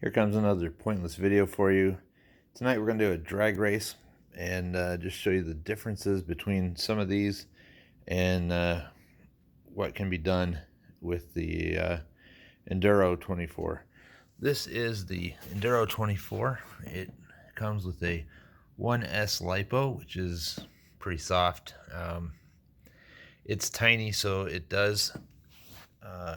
Here comes another pointless video for you. Tonight we're going to do a drag race and just show you the differences between some of these and what can be done with the Enduro 24. This is the Enduro 24. It comes with a 1S LiPo, which is pretty soft. It's tiny, so it does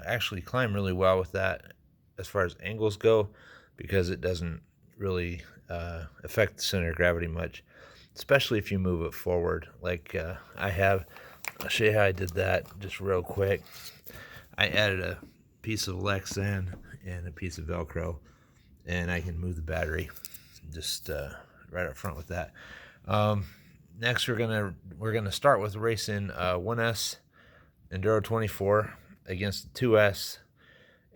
actually climb really well with that as far as angles go, because it doesn't really affect the center of gravity much, especially if you move it forward like I have. I'll show you how I did that just real quick. I added a piece of Lexan and a piece of Velcro, and I can move the battery just right up front with that. Next we're gonna start with racing 1S Enduro 24 against the 2S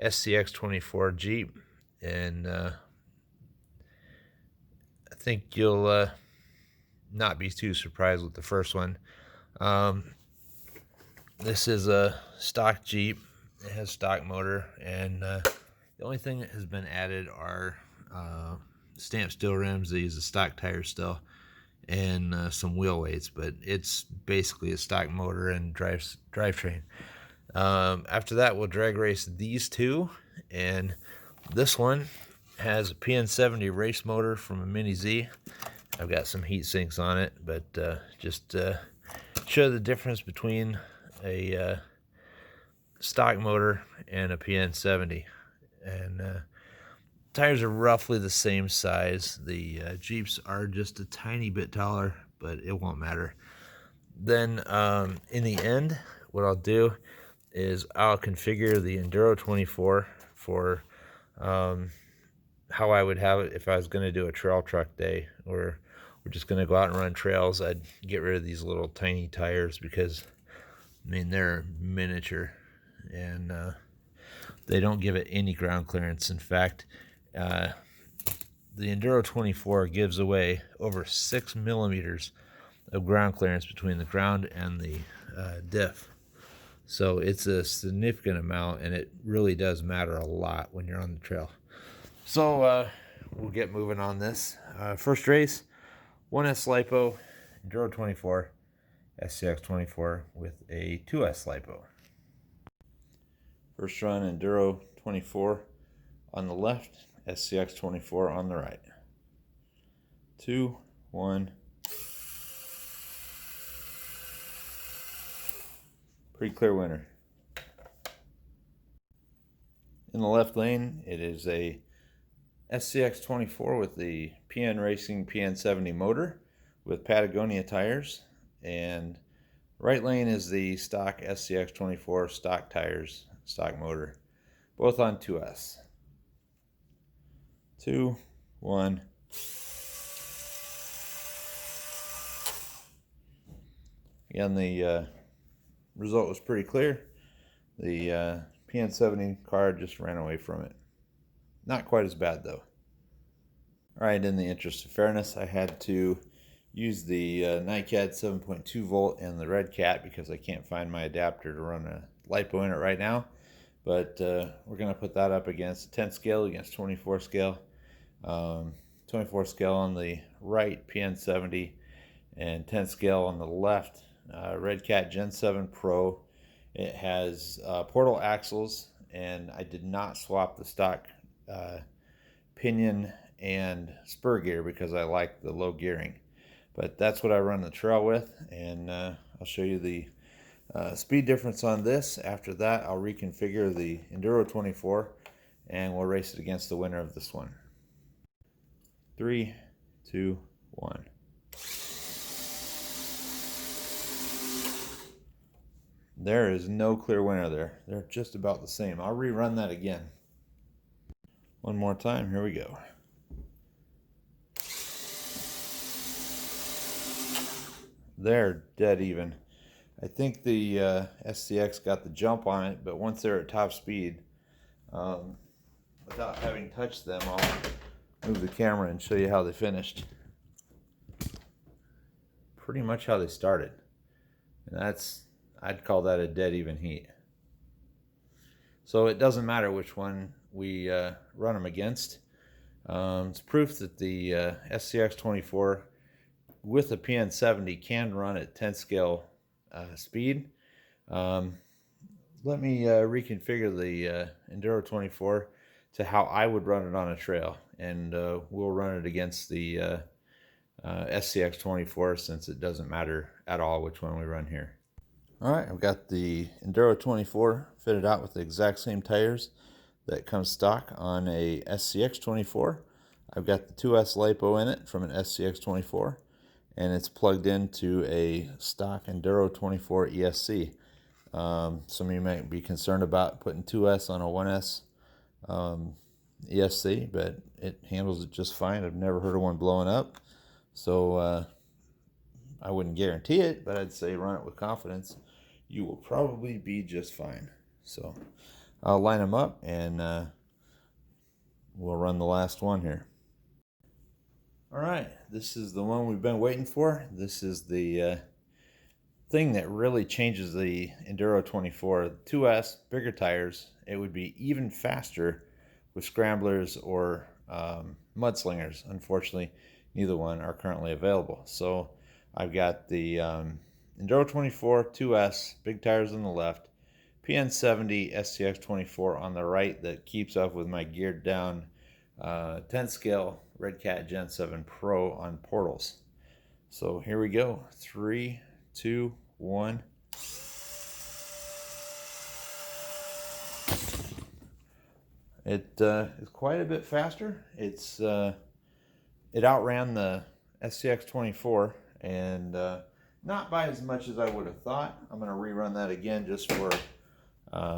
SCX 24 Jeep, and I think you'll not be too surprised with the first one. This is a stock Jeep. It has stock motor, and the only thing that has been added are stamped steel rims. They use the stock tires still, and some wheel weights, but it's basically a stock motor and drivetrain. After that, we'll drag race these two, and this one has a PN70 race motor from a Mini Z. I've got some heat sinks on it, but just show the difference between a stock motor and a PN70. And tires are roughly the same size. The Jeeps are just a tiny bit taller, but it won't matter. Then in the end, what I'll do is I'll configure the Enduro 24 for how I would have it if I was going to do a trail truck day, or we're just going to go out and run trails. I'd get rid of these little tiny tires because, I mean, they're miniature, and they don't give it any ground clearance. In fact, the Enduro 24 gives away over 6 millimeters of ground clearance between the ground and the diff. So it's a significant amount, and it really does matter a lot when you're on the trail. So we'll get moving on this. First race, 1S LiPo, Enduro 24, SCX 24 with a 2S LiPo. First run, Enduro 24 on the left, SCX 24 on the right. 2, 1. Pretty clear winner. In the left lane, it is a SCX 24 with the PN Racing PN70 motor with Patagonia tires, and right lane is the stock SCX 24 stock tires, stock motor, both on 2S. 2, 1. Again, the result was pretty clear. The PN70 car just ran away from it. Not quite as bad though. Alright, in the interest of fairness, I had to use the NiCad 7.2 volt and the Redcat because I can't find my adapter to run a LiPo in it right now. But we're going to put that up against 10 scale against 24 scale. 24 scale on the right, PN70, and 10 scale on the left, Redcat Gen 7 Pro. It has portal axles, and I did not swap the stock pinion and spur gear because I like the low gearing. But that's what I run the trail with, and I'll show you the speed difference on this. After that, I'll reconfigure the Enduro 24, and we'll race it against the winner of this one. 3, 2, 1. There is no clear winner there. They're just about the same. I'll rerun that again. One more time. Here we go. They're dead even. I think the SCX got the jump on it, but once they're at top speed, without having touched them, I'll move the camera and show you how they finished. Pretty much how they started. And I'd call that a dead even heat. So it doesn't matter which one we run them against. It's proof that the SCX24 with a PN70 can run at 10 scale speed. Let me reconfigure the Enduro 24 to how I would run it on a trail, and we'll run it against the SCX 24 since it doesn't matter at all which one we run here. All right, I've got the Enduro 24 fitted out with the exact same tires that come stock on a SCX 24. I've got the 2S LiPo in it from an SCX 24, and it's plugged into a stock Enduro 24 ESC. Some of you might be concerned about putting 2S on a 1S ESC, but it handles it just fine. I've never heard of one blowing up, so I wouldn't guarantee it, but I'd say run it with confidence. You will probably be just fine. So I'll line them up, and we'll run the last one here. All right, this is the one we've been waiting for. This is the thing that really changes the Enduro 24. 2S, bigger tires. It would be even faster with scramblers or mudslingers. Unfortunately, neither one are currently available. So I've got the Enduro 24 2S, big tires on the left, PN70 SCX 24 on the right that keeps up with my geared down 10 scale Redcat Gen 7 Pro on portals. So here we go. 3, 2, 1. It is quite a bit faster. It outran the SCX 24, and not by as much as I would have thought. I'm going to rerun that again just for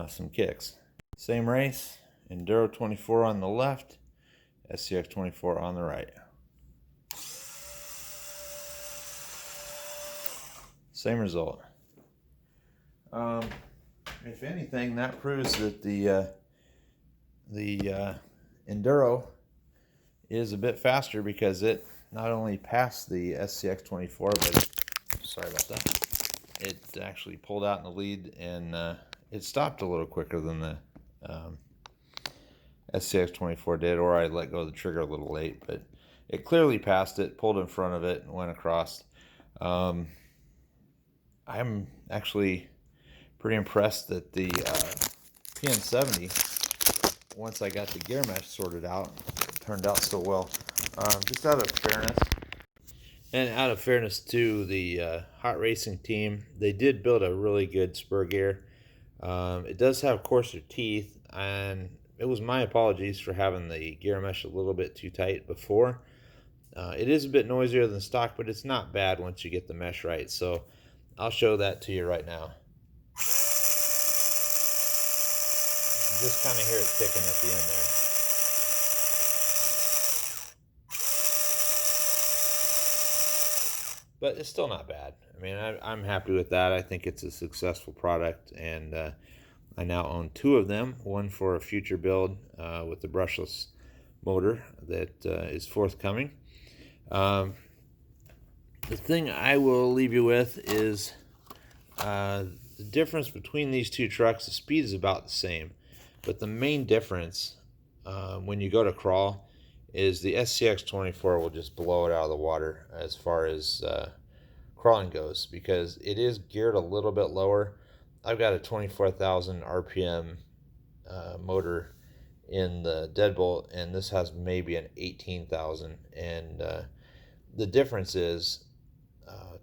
some kicks. Same race, Enduro 24 on the left, SCX 24 on the right. Same result. If anything, that proves that the Enduro is a bit faster, because it not only passed the SCX 24, but sorry about that, it actually pulled out in the lead, and it stopped a little quicker than the SCX 24 did, or I let go of the trigger a little late, but it clearly passed it, pulled in front of it, and went across. I'm actually pretty impressed that the PN70, once I got the gear mesh sorted out, it turned out so well. Just out of fairness, and out of fairness to the Hot Racing team, they did build a really good spur gear. It does have coarser teeth, and it was my apologies for having the gear mesh a little bit too tight before. It is a bit noisier than stock, but it's not bad once you get the mesh right. So I'll show that to you right now. You can just kind of hear it ticking at the end there. But it's still not bad. I mean, I'm happy with that. I think it's a successful product, and I now own 2 of them. One for a future build with the brushless motor that is forthcoming. The thing I will leave you with is the difference between these two trucks. The speed is about the same, but the main difference when you go to crawl is the SCX 24 will just blow it out of the water as far as crawling goes, because it is geared a little bit lower. I've got a 24,000 RPM motor in the deadbolt, and this has maybe an 18,000, and the difference is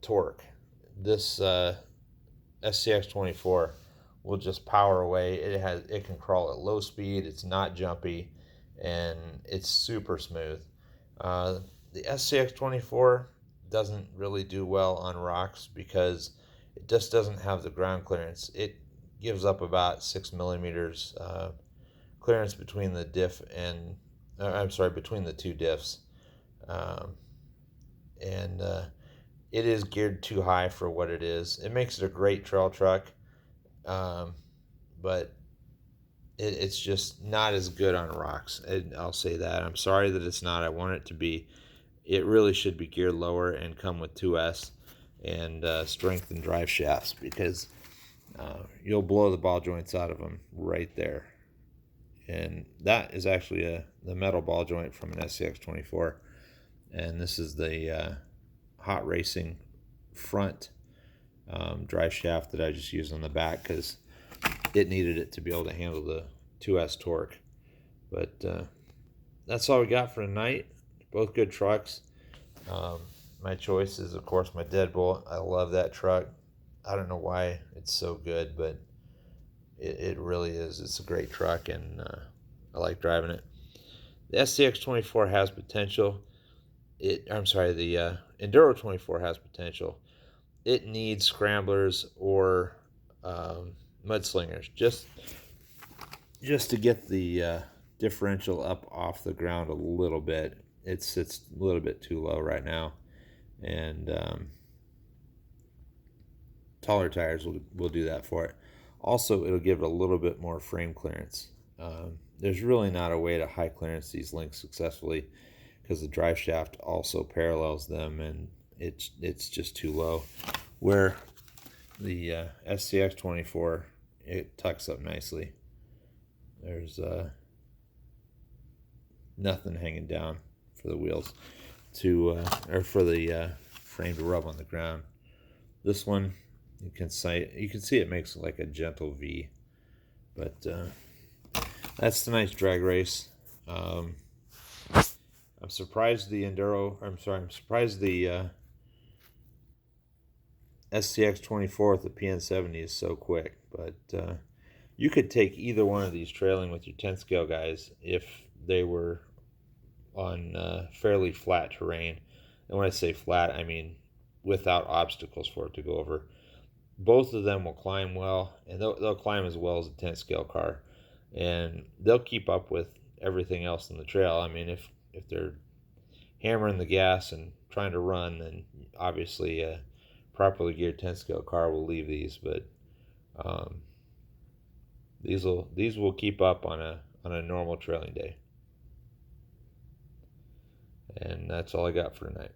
torque. This SCX 24 will just power away. It can crawl at low speed. It's not jumpy, and it's super smooth. The SCX 24 doesn't really do well on rocks because it just doesn't have the ground clearance. It gives up about 6 millimeters clearance between the diff and between the two diffs, and it is geared too high for what it is. It makes it a great trail truck, but it's just not as good on rocks. I'll say that. I'm sorry that it's not. I want it to be. It really should be geared lower and come with 2S and strengthened drive shafts, because you'll blow the ball joints out of them right there. and that is actually the metal ball joint from an SCX24, and this is the hot racing front drive shaft that I just used on the back because it needed it to be able to handle the 2S torque. But that's all we got for tonight. Both good trucks. My choice is, of course, my Deadbolt. I love that truck. I don't know why it's so good, but it really is. It's a great truck, and I like driving it. The SCX24 has potential. I'm sorry, the Enduro 24 has potential. It needs scramblers or mudslingers just to get the differential up off the ground a little bit. It sits a little bit too low right now, and taller tires will do that for it. Also, it'll give it a little bit more frame clearance. There's really not a way to high clearance these links successfully because the drive shaft also parallels them, and it's just too low. Where the SCX24, it tucks up nicely. There's nothing hanging down for the wheels to or for the frame to rub on the ground. This one, you can see it makes like a gentle V. But that's tonight's drag race. I'm surprised the I'm surprised the SCX24 with the PN70 is so quick. But you could take either one of these trailing with your 10 scale guys if they were on fairly flat terrain. And when I say flat, I mean without obstacles for it to go over. Both of them will climb well, and they'll climb as well as a 10 scale car, and they'll keep up with everything else in the trail. I mean, if they're hammering the gas and trying to run, then obviously a properly geared 10 scale car will leave these, but these will keep up on a normal trailing day. And that's all I got for tonight.